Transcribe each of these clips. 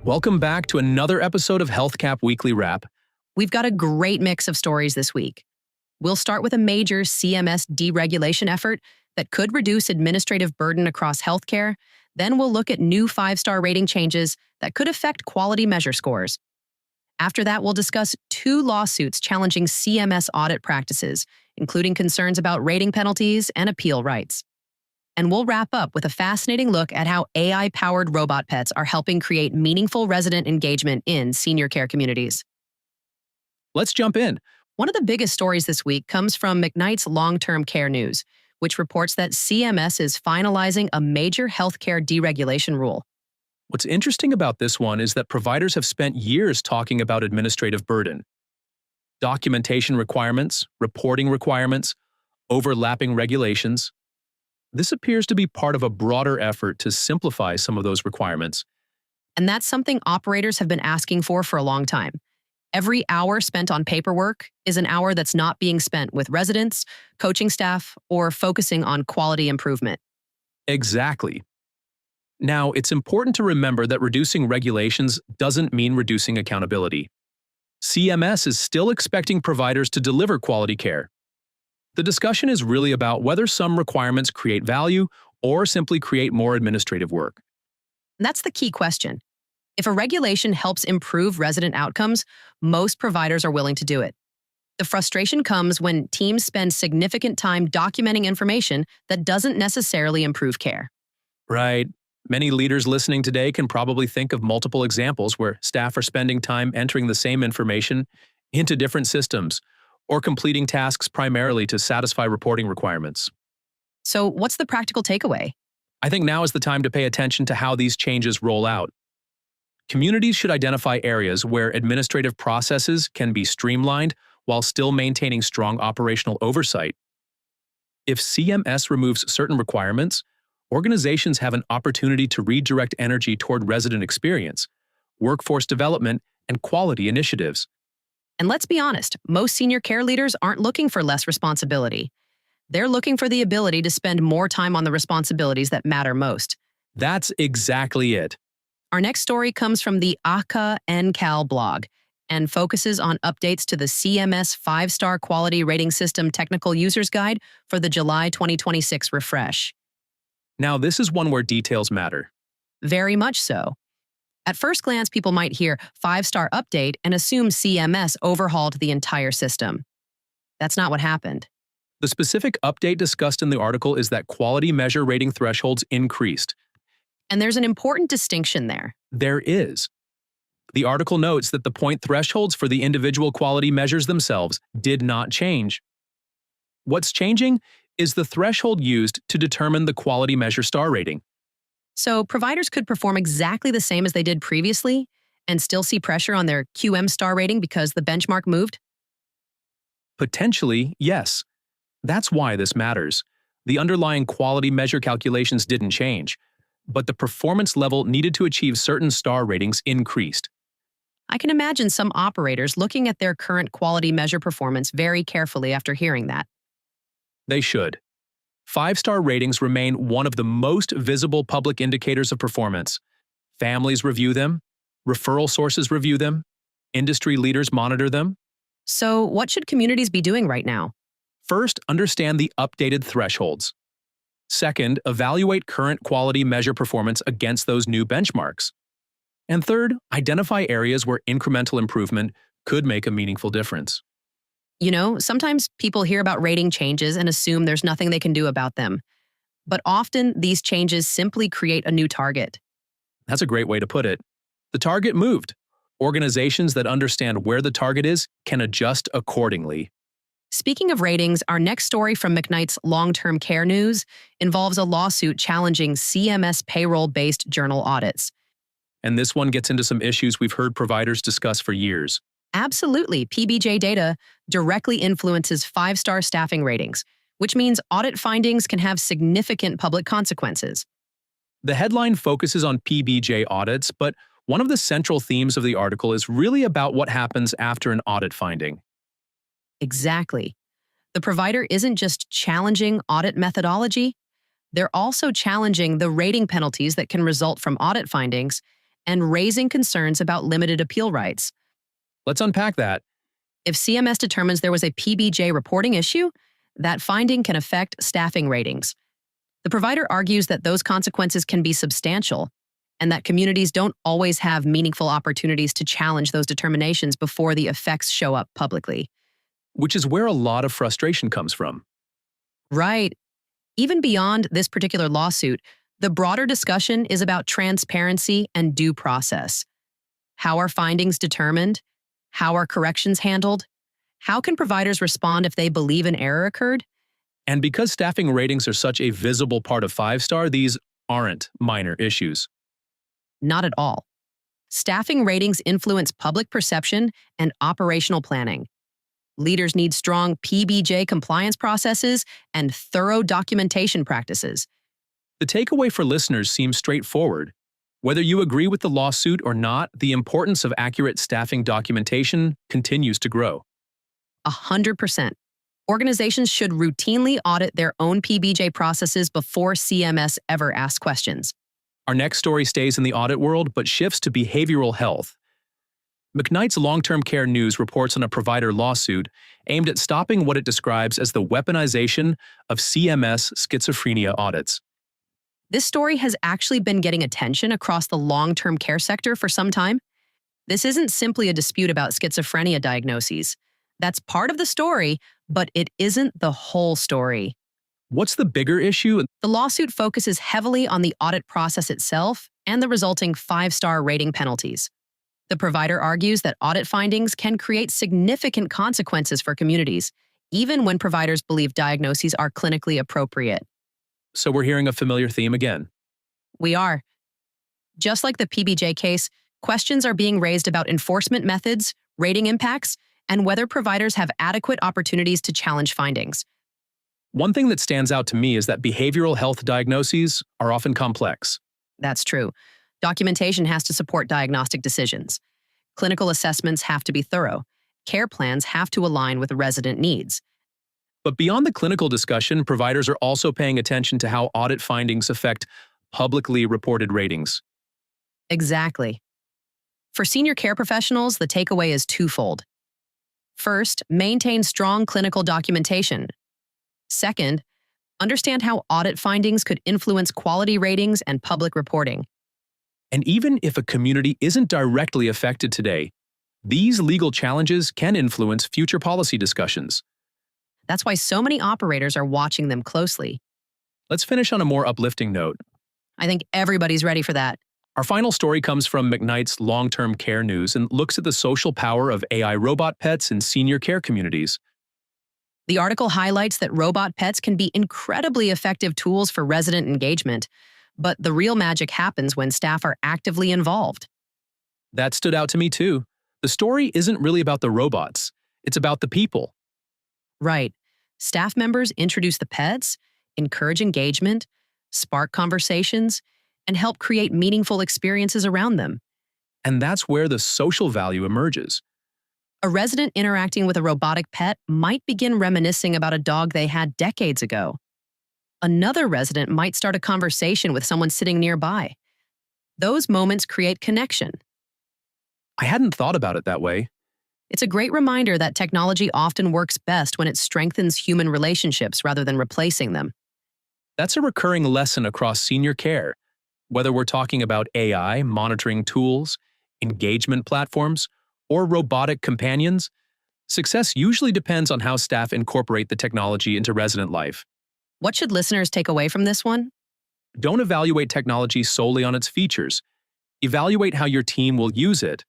Welcome back to another episode of HealthCap Weekly Wrap. We've got a great mix of stories this week. We'll start with a major CMS deregulation effort that could reduce administrative burden across healthcare. Then we'll look at new 5-star rating changes that could affect quality measure scores. After that, we'll discuss 2 lawsuits challenging CMS audit practices, including concerns about rating penalties and appeal rights. And we'll wrap up with a fascinating look at how AI-powered robot pets are helping create meaningful resident engagement in senior care communities. Let's jump in. One of the biggest stories this week comes from McKnight's Long-Term Care News, which reports that CMS is finalizing a major healthcare deregulation rule. What's interesting about this one is that providers have spent years talking about administrative burden. Documentation requirements, reporting requirements, overlapping regulations. This appears to be part of a broader effort to simplify some of those requirements. And that's something operators have been asking for a long time. Every hour spent on paperwork is an hour that's not being spent with residents, coaching staff, or focusing on quality improvement. Exactly. Now, it's important to remember that reducing regulations doesn't mean reducing accountability. CMS is still expecting providers to deliver quality care. The discussion is really about whether some requirements create value or simply create more administrative work. That's the key question. If a regulation helps improve resident outcomes, most providers are willing to do it. The frustration comes when teams spend significant time documenting information that doesn't necessarily improve care. Right. Many leaders listening today can probably think of multiple examples where staff are spending time entering the same information into different systems or completing tasks primarily to satisfy reporting requirements. So what's the practical takeaway? I think now is the time to pay attention to how these changes roll out. Communities should identify areas where administrative processes can be streamlined while still maintaining strong operational oversight. If CMS removes certain requirements, organizations have an opportunity to redirect energy toward resident experience, workforce development, and quality initiatives. And let's be honest, most senior care leaders aren't looking for less responsibility. They're looking for the ability to spend more time on the responsibilities that matter most. That's exactly it. Our next story comes from the AHCA NCAL blog and focuses on updates to the CMS 5-star quality rating system technical users guide for the July 2026 refresh. Now, this is one where details matter. Very much so. At first glance, people might hear 5-star update and assume CMS overhauled the entire system. That's not what happened. The specific update discussed in the article is that quality measure rating thresholds increased. And there's an important distinction there. There is. The article notes that the point thresholds for the individual quality measures themselves did not change. What's changing is the threshold used to determine the quality measure star rating. So providers could perform exactly the same as they did previously and still see pressure on their QM star rating because the benchmark moved? Potentially, yes. That's why this matters. The underlying quality measure calculations didn't change, but the performance level needed to achieve certain star ratings increased. I can imagine some operators looking at their current quality measure performance very carefully after hearing that. They should. 5-star ratings remain one of the most visible public indicators of performance. Families review them, referral sources review them, industry leaders monitor them. So what should communities be doing right now? First, understand the updated thresholds. Second, evaluate current quality measure performance against those new benchmarks. And third, identify areas where incremental improvement could make a meaningful difference. You know, sometimes people hear about rating changes and assume there's nothing they can do about them. But often, these changes simply create a new target. That's a great way to put it. The target moved. Organizations that understand where the target is can adjust accordingly. Speaking of ratings, our next story from McKnight's Long-Term Care News involves a lawsuit challenging CMS Payroll-Based Journal audits. And this one gets into some issues we've heard providers discuss for years. Absolutely, PBJ data directly influences 5-star staffing ratings, which means audit findings can have significant public consequences. The headline focuses on PBJ audits, but one of the central themes of the article is really about what happens after an audit finding. Exactly. The provider isn't just challenging audit methodology, they're also challenging the rating penalties that can result from audit findings and raising concerns about limited appeal rights. Let's unpack that. If CMS determines there was a PBJ reporting issue, that finding can affect staffing ratings. The provider argues that those consequences can be substantial and that communities don't always have meaningful opportunities to challenge those determinations before the effects show up publicly. Which is where a lot of frustration comes from. Right. Even beyond this particular lawsuit, the broader discussion is about transparency and due process. How are findings determined? How are corrections handled? How can providers respond if they believe an error occurred? And because staffing ratings are such a visible part of 5-star, these aren't minor issues. Not at all. Staffing ratings influence public perception and operational planning. Leaders need strong PBJ compliance processes and thorough documentation practices. The takeaway for listeners seems straightforward. Whether you agree with the lawsuit or not, the importance of accurate staffing documentation continues to grow. 100%. Organizations should routinely audit their own PBJ processes before CMS ever asks questions. Our next story stays in the audit world but shifts to behavioral health. McKnight's long-term care news reports on a provider lawsuit aimed at stopping what it describes as the weaponization of CMS schizophrenia audits. This story has actually been getting attention across the long-term care sector for some time. This isn't simply a dispute about schizophrenia diagnoses. That's part of the story, but it isn't the whole story. What's the bigger issue? The lawsuit focuses heavily on the audit process itself and the resulting 5-star rating penalties. The provider argues that audit findings can create significant consequences for communities, even when providers believe diagnoses are clinically appropriate. So we're hearing a familiar theme again. We are. Just like the PBJ case, questions are being raised about enforcement methods, rating impacts, and whether providers have adequate opportunities to challenge findings. One thing that stands out to me is that behavioral health diagnoses are often complex. That's true. Documentation has to support diagnostic decisions. Clinical assessments have to be thorough. Care plans have to align with resident needs. But beyond the clinical discussion, providers are also paying attention to how audit findings affect publicly reported ratings. Exactly. For senior care professionals, the takeaway is twofold. First, maintain strong clinical documentation. Second, understand how audit findings could influence quality ratings and public reporting. And even if a community isn't directly affected today, these legal challenges can influence future policy discussions. That's why so many operators are watching them closely. Let's finish on a more uplifting note. I think everybody's ready for that. Our final story comes from McKnight's long-term care news and looks at the social power of AI robot pets in senior care communities. The article highlights that robot pets can be incredibly effective tools for resident engagement, but the real magic happens when staff are actively involved. That stood out to me too. The story isn't really about the robots. It's about the people. Right. Staff members introduce the pets, encourage engagement, spark conversations, and help create meaningful experiences around them. And that's where the social value emerges. A resident interacting with a robotic pet might begin reminiscing about a dog they had decades ago. Another resident might start a conversation with someone sitting nearby. Those moments create connection. I hadn't thought about it that way. It's a great reminder that technology often works best when it strengthens human relationships rather than replacing them. That's a recurring lesson across senior care. Whether we're talking about AI, monitoring tools, engagement platforms, or robotic companions, success usually depends on how staff incorporate the technology into resident life. What should listeners take away from this one? Don't evaluate technology solely on its features. Evaluate how your team will use it.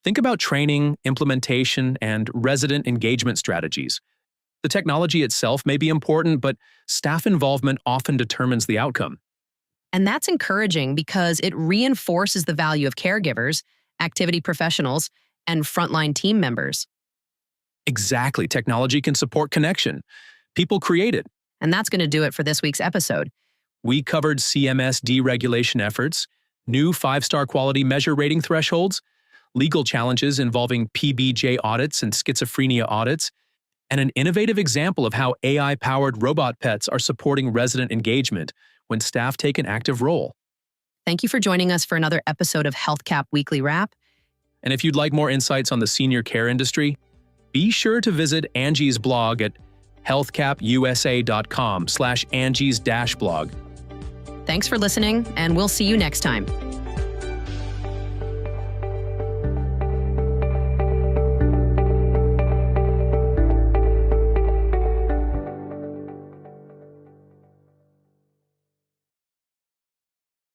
Think about training, implementation, and resident engagement strategies. The technology itself may be important, but staff involvement often determines the outcome. And that's encouraging because it reinforces the value of caregivers, activity professionals, and frontline team members. Exactly. Technology can support connection. People create it. And that's going to do it for this week's episode. We covered CMS deregulation efforts, new 5-star quality measure rating thresholds, legal challenges involving PBJ audits and schizophrenia audits, and an innovative example of how AI-powered robot pets are supporting resident engagement when staff take an active role. Thank you for joining us for another episode of HealthCap Weekly Wrap. And if you'd like more insights on the senior care industry, be sure to visit Angie's blog at healthcapusa.com/Angie's-blog. Thanks for listening, and we'll see you next time.